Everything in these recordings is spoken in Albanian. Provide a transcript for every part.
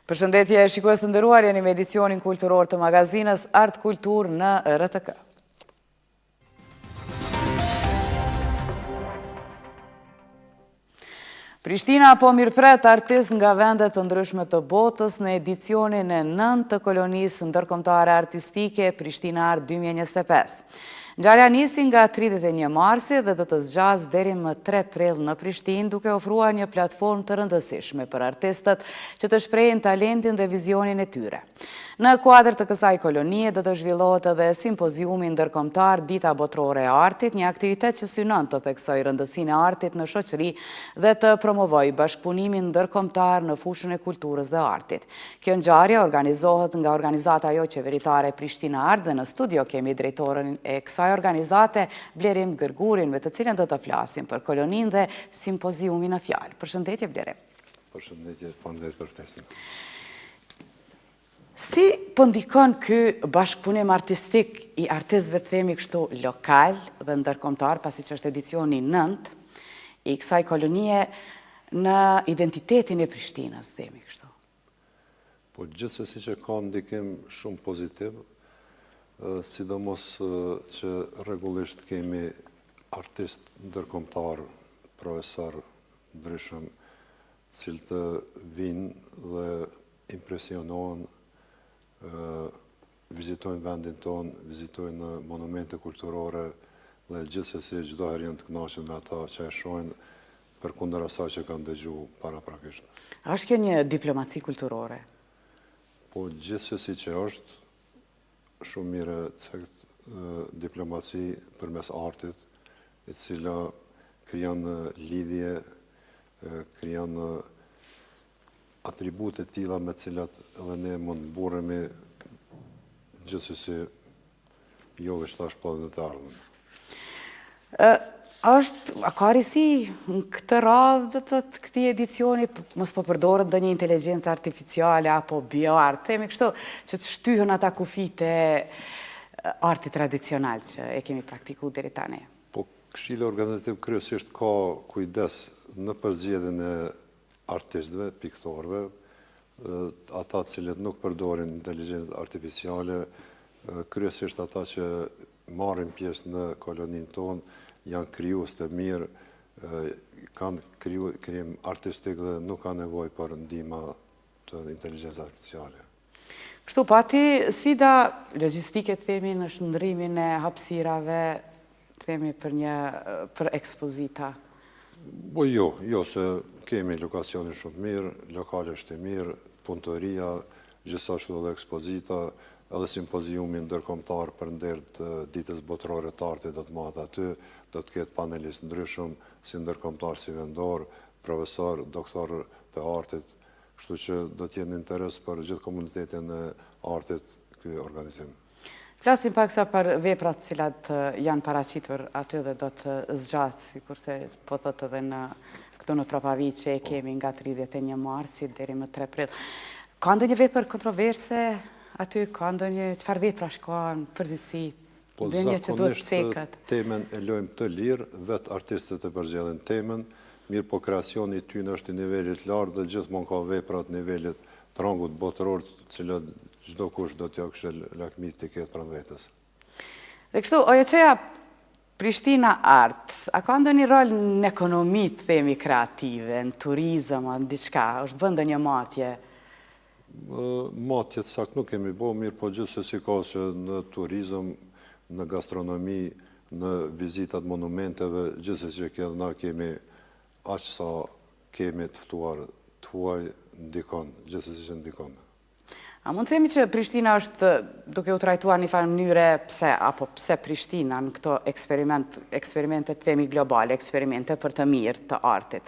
Përshëndetje, shikues të nderuar, jeni me edicionin kulturor të magazinës Art Kultur në RTK. Prishtina po mirëpret artist nga vendet të ndryshme të botës në edicionin e 9 të kolonisë ndërkombëtare artistike Prishtina Art 2025. Ngjarja nisi nga 31 marsi dhe do të zgjas deri më 3 prill në Prishtinë, duke ofruar një platformë të rëndësishme për artistët që të shprehin talentin dhe vizionin e tyre. Në kuadër të kësaj kolonie do të zhvillohet edhe simpoziumi ndërkombëtar Dita Botërore e Artit, një aktivitet që synon të theksojë rëndësinë e artit në shoqëri dhe të promovojë bashkëpunimin ndërkombëtar në fushën e kulturës dhe artit. Kjo ngjarje organizohet nga organizata jo qeveritare Prishtina Art dhe në studio kemi drejtorin e kësaj organizate, Blerim Gërgurin, me të cilën do të flasim për koloninë dhe simpoziumin në fjalë. Përshëndetje, Blerim. Përshëndetje, faleminderit për ftesën. Si po ndikon ky bashkëpunim artistik i artistëve të themi kështu lokal dhe ndërkombëtar, pasi që është edicioni 9 i kësaj kolonie në identitetin e Prishtinës, themi kështu? Po gjithsesi që ka ndikim shumë pozitiv, sidomos që rregullisht kemi artist ndërkombëtar, profesor ndryshëm, cilët vinë dhe impresionohen, vizitojnë vendin tonë, vizitojnë monumente kulturore dhe gjithsesi çdo herë janë të kënaqur me ata që e shohin përkundër asaj që kanë dëgjuar paraprakisht. A është kjo një diplomaci kulturore? Po gjithsesi që është shumë mirë cekt diplomaci përmes artit, e cila krijon lidhje, krijon atribute të tilla me cilat edhe ne mund të burremi gjithsesi jo vetëm tash po edhe të ardhmen. A ka risi në këtë radhë të këtij edicioni, mos po përdoret ndonjë inteligjencë artificiale apo bioart, themi kështu, që të shtyhen ata kufit e artit tradicional që e kemi praktikuar deri tani? Po Këshilli Organizativ kryesisht ka kujdes në përzgjedhjen e artistëve, piktorëve, ata cilët nuk përdorin inteligjencë artificiale, kryesisht ata që marrin pjesë në koloninë tonë, janë krijues të mirë, kanë krijim artistik dhe nuk kanë nevojë për ndihmë të inteligjencës artificiale. Kështu pati sfida logjistike të themi në shndrimin e hapësirave, themi për ekspozita. Po jo se kemi lokacionin shumë mirë, lokale është mirë, punëtoria, gjithashtu edhe ekspozita, edhe simpoziumi ndërkombëtar për nder të ditës botërore të artit do të mahet aty, do të ketë panelistë ndryshëm, si ndërkombëtar, si vendor, profesor, doktor të artit, kështu që do të jenë interes për gjithë komunitetin e artit ky organizim. Flasim pak sa për veprat cilat janë paraqitur aty dhe do të zgjahet, sikurse po thotë edhe këtu në Propavi që e kemi nga 31 marsi deri më 3 prill. Ka ndonjë vepër kontroverse aty, ka ndonjë çfarë veprash ka në përgjithësi? Po zakonisht temën e lojmë të lirë, vetë artistët e përgjellin temën, mirë po kreacioni i tyre është i nivelit lartë dhe gjithmonë ka vepra të nivelit të rangut botëror, të cilat çdo kush do t'ja kishte lakmit të ketë pranë vetes. Dhe kështu, OJC-ja Prishtina Art, a ka ndonjë rol në ekonomi të themi kreative, në turizëm, në diçka, është bën ndonjë matje? Matje të saktë nuk kemi bërë, mirë po gjithsesi ka që në turizëm, në gastronomi, në vizitat monumenteve, gjithsesi që na kemi aq sa kemi të ftuar të huaj ndikon, gjithsesi që ndikon. A mund të themi që Prishtina është duke u trajtuar në farë mënyre pse Prishtina në këto eksperimente të themi globale, eksperimente për të mirë të artit?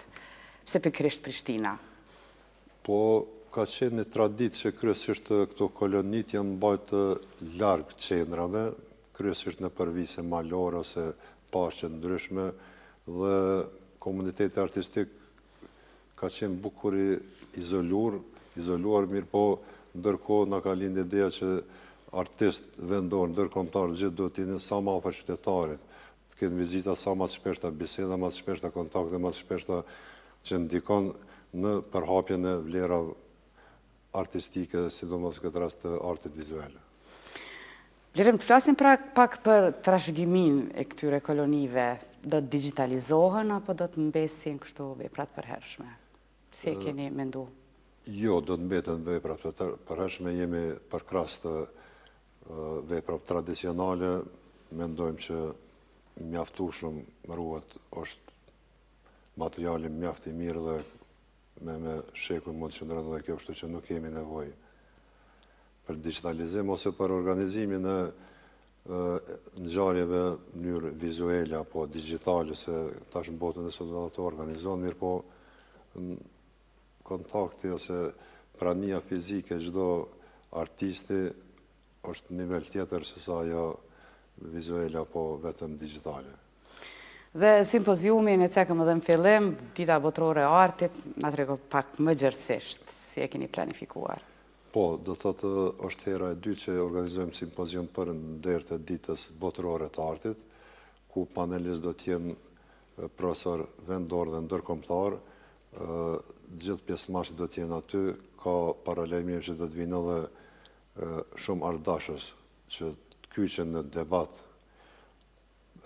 Pse pikërisht Prishtina? Po ka qenë një traditë që kryesisht këto kolonit janë mbajtë larg qendrave, kryesisht në përvise malore ose pashqe ndryshme dhe komuniteti artistik ka qenë bukur i izoluar mirë po ndërkohë na ka lindë ideja që artist vendor ndërkombëtar gjithë duhet të jenë sa më afër qytetarit, të kenë vizita sa më të shpeshta, biseda më të shpeshta, kontakte më të shpeshta që ndikon në përhapjen e vlerave artistike, sidomos këtë rast të artit vizuale. Vlerëm, të flasim pak për trashëgimin e këtyre kolonive. Do të digitalizohen apo do të mbesin kështu veprat përhershme? Si e keni mendu? Jo, do të mbeten veprat përhershme, jemi përkrahas të veprat tradicionale, mendojmë që mjaftueshëm ruhet, është materiali mjaft i mirë dhe me shekuj mund të qëndron edhe kjo, kështu që nuk kemi nevojë për digitalizim ose për organizimin e ngjarjeve në mënyrë vizuale apo digjitale, se tash në botën e sot ato organizohen, mirë po kontakti ose prania fizike çdo artisti është nivel tjetër se sa ajo vizuale apo vetëm digjitale. Dhe simpoziumin e cekëm edhe në fillim, Dita Botërore e Artit, na trego pak më gjërësisht, si e keni planifikuar? Po, do të thotë është hera e dytë që organizojmë simpozium për ndër të Ditës Botërore të Artit, ku panelist do të jenë profesor vendor dhe ndërkombëtar, gjithë pjesëmarrësit do të jenë aty, ka paralajmërim që do të vinë edhe shumë artdashës që të kyçen në debat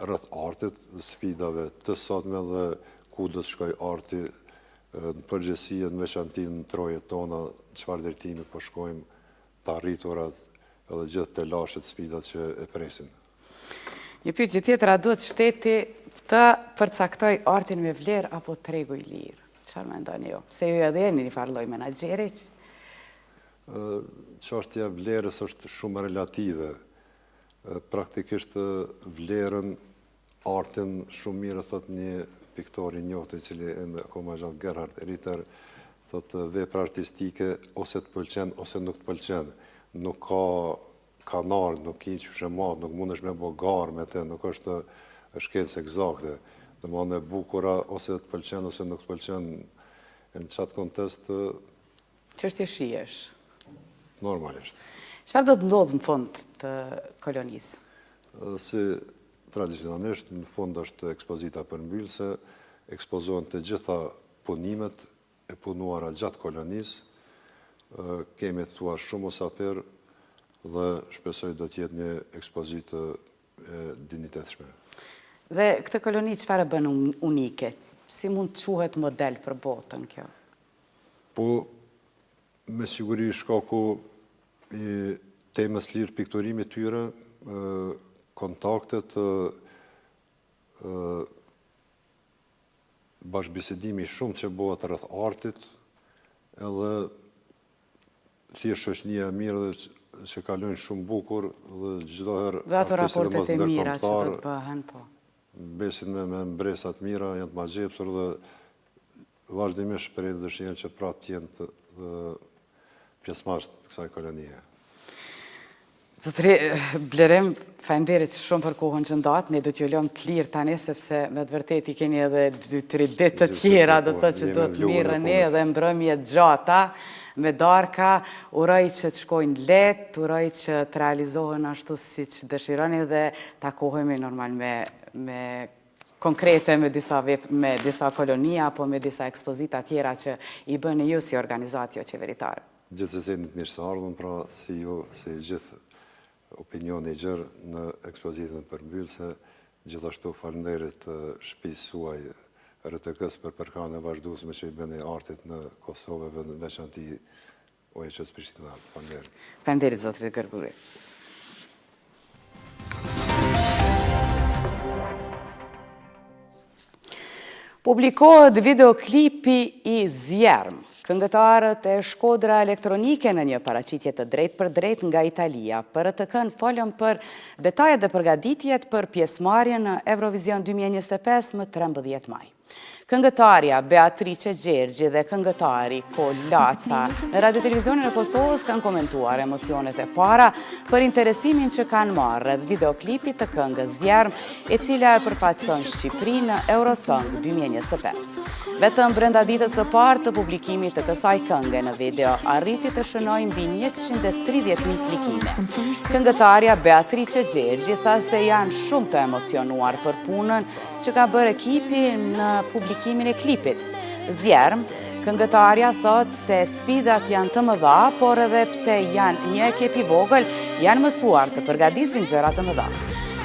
rreth artit, sfidave të sotme dhe ku do të shkojë arti në përgjithësi në veçanti në trojet tona, çfarë drejtimi po shkojmë, të arriturat edhe gjithë të lashet sfidat që e presin. Një pyetje tjetër, a duhet shteti të përcaktoj artin me vlerë apo tregu i lirë? Çfarë mendoni ju? Se ju edhe jeni një farë lloj menaxheri? Çështja e vlerës është shumë relative. Praktikisht vlerën, artin shumë mirë thot një piktor i njohur i cili akoma gjatë Gerhard Ritter thotë vepra artistike ose të pëlqen ose nuk të pëlqen. Nuk ka kanar, nuk ki qyshemat, nuk mundesh me bo garë me te, nuk është shkencë eksakte. Domethënë e bukura ose të pëlqen ose nuk të pëlqen në çat kontest Çështje shihesh. Normalisht. Çfarë do të ndodhë në fund të kolonisë? Si tradicionalisht, në fund është ekspozita përmbyllëse, ekspozohen të gjitha punimet e punuara gjatë kolonisë, kemi të tuar shumë osaper dhe shpresoj do të jetë një ekspozitë e dinjitetshme. Dhe këtë koloni çfarë bën unike? Si mund të quhet model për botën kjo? Po, me siguri shkaku i temës lirë pikturimit tyre, kontaktet, bashkëbisedimi shumë që bëhet rreth artit, edhe thjesht shoqënia e mirë dhe që kalojnë shumë bukur dhe çdo herë dhe ato raportet e mira që do të bëhen, po. Besin me mbresat mira, janë të magjepsur dhe vazhdimisht shpreh dëshirën që prapë të jenë të pjesëmarrës të kësaj kolonie. Zotëri Blerim, faleminderit shumë për kohën që ndatë, ne do t'ju lëmë të lirë tani, sepse me të vërtet i keni edhe 2-3 ditë të tjera, do të që do të mirën edhe mbrëmje gjata, me darka, uroj që të shkojnë lehtë, uroj që të realizohen ashtu si që dëshironi dhe takohemi normal me konkrete me disa kolonia, apo me disa ekspozita tjera që i bëni ju si organizatio qeveritar. Gjithsesi në të mirë së ardhur, pra si ju, si gjithë opinioni i gjerë në ekspozitën përmbyllëse, gjithashtu falënderit shtëpisë suaj RTK-s për përkatjen e vazhdueshme që i bëni artit në Kosovë dhe në veçanti OEQ-s Prishtina. Falënderit. Faleminderit zotëri Gërguri. Publikohet videoklipi i Zjerm. Këngëtarët e Shkodra Elektronike në një paraqitje të drejt për drejt nga Italia, për RTK-n folën për detajet dhe përgatitjet për pjesëmarrjen në Eurovision 2025 më 13 maj. Këngëtarja Beatrice Gjergji dhe këngëtari Ko Laca në Radio-Televizionin e Kosovës kanë komentuar emocionet e para për interesimin që kanë marrë rreth videoklipit të këngës Zjerm, e cila e përfaqëson Shqipërinë në Eurosong 2025. Vetëm brenda ditës së parë të publikimit të kësaj kënge në video arriti të shënojë mbi 130.000 klikime. Këngëtarja Beatrice Gjergji tha se janë shumë të emocionuar për punën që ka bërë ekipi në publikimin e klipit. Zjerm, Këngëtarja thot se sfidat janë të mëdha, por edhe pse janë një ekip i vogël, janë mësuar të përgatisin gjëra të mëdha.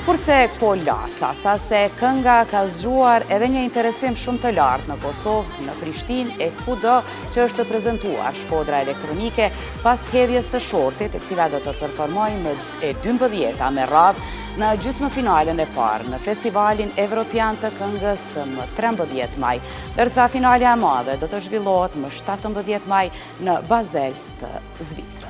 Kurse Laca tha se kënga ka zgjuar edhe një interesim shumë të lartë në Kosovë, në Prishtinë e kudo që është prezantuar shkodra elektronike pas hedhjes së shortit, e cila do të performojë më e 12-ta me radhë në gjysmëfinalen e parë në Festivalin Evropian të Këngës më 13 maj, ndërsa finalja e madhe do të zhvillohet më 17 maj në Basel të Zvicrës.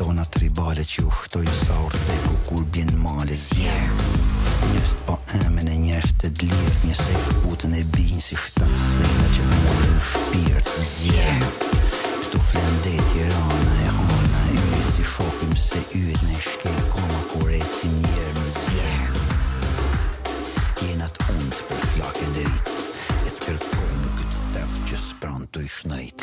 Tona tribale që uhtojnë saurt dhe kur bjen male zjerë. Njerëst pa emen e njerëst të dlirët, njëse utën e binë si shtatë thejna që të morën shpirt zjerë. Këtu flende Tirana e hana yje si shofim se yjet në shkel koma kur ecim njerë më zjerë. Jenat undë për flakën dhe rritë, e të kërkojmë këtë tërë që s'pran të ishnërit.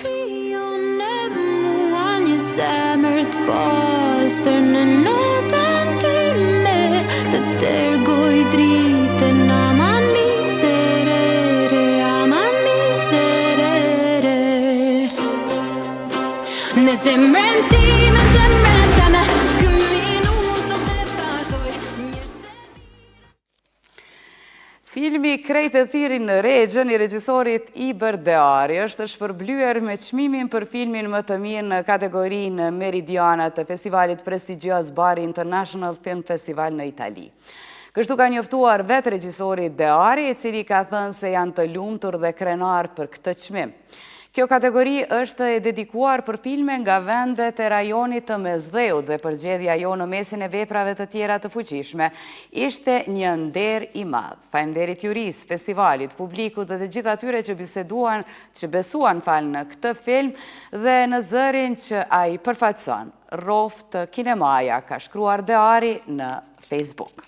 Një zemër të pastër në notën time, të dërgoj dritën ama miserere, ama miserere. Në zemrën time, zemrën teme, kë minutët e vazhdoj. Filmi Krejt e Thirin në Regjën i regjisorit Iber Deari është shpërblyer me çmimin për filmin më të mirë në kategorinë Meridiana të festivalit prestigjioz Bari International Film Festival në Itali. Kështu ka njoftuar vetë regjisori Deari, i cili ka thënë se janë të lumtur dhe krenar për këtë çmim. Kjo kategori është e dedikuar për filme nga vendet e rajonit të Mesdheut dhe përgjedhja jo në mesin e veprave të tjera të fuqishme ishte një nder i madh. Faleminderit jurisë, festivalit, publikut dhe të gjithë atyre që besuan në këtë film dhe në zërin që ai përfaqëson. Roft kinemaja, ka shkruar Deari në Facebook.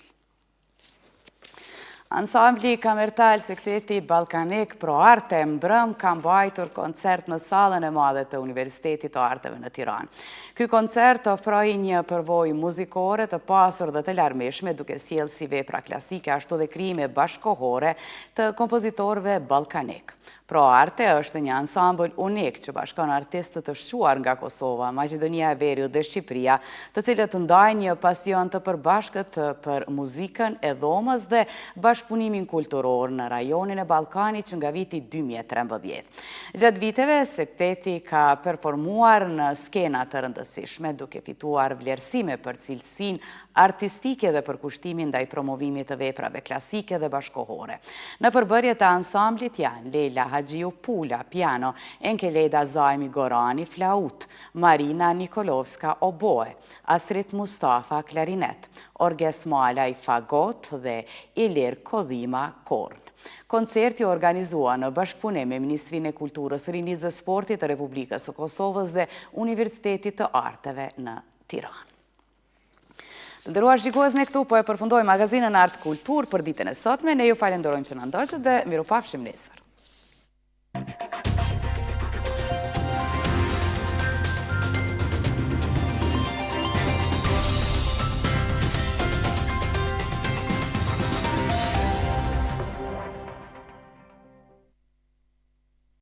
Ansambli Kamertal Sekteti Ballkanik Pro Arte mbrëm ka mbajtur koncert në sallën e madhe të Universitetit të Arteve në Tiranë. Ky koncert ofroi një përvojë muzikore të pasur dhe të larmishme, duke sjellë si vepra klasike ashtu dhe krijime bashkëkohore të kompozitorëve ballkanik. Pro Arte është një ansambël unik që bashkon artistët të shquar nga Kosova, Maqedonia e Veriut dhe Shqipëria, të cilët ndajnë një pasion të përbashkët për muzikën e dhomës dhe bashkëpunimin kulturor në rajonin e Ballkanit që nga viti 2013. Gjatë viteve, sekteti ka performuar në skena të rëndësishme, duke fituar vlerësime për cilësinë artistike dhe për kushtimin ndaj promovimit të veprave klasike dhe bashkohore. Në përbërje të ansamblit janë Leila Haxhiu Pula, piano, Enkeleda Zajmi Gorani, flaut, Marina Nikolovska, oboe, Asrit Mustafa, klarinet, Orges Malaj, fagot dhe Ilir Kodhima, korn. Koncerti organizua në bashkëpunim me Ministrinë e Kulturës, Rinisë dhe Sportit të Republikës së Kosovës dhe Universitetit të Arteve në Tiranë. Të nderuar shikues, ne këtu po e përfundojmë magazinën Art Kultur për ditën e sotme. Ne ju falenderojmë që na ndoqët dhe mirupafshim nesër.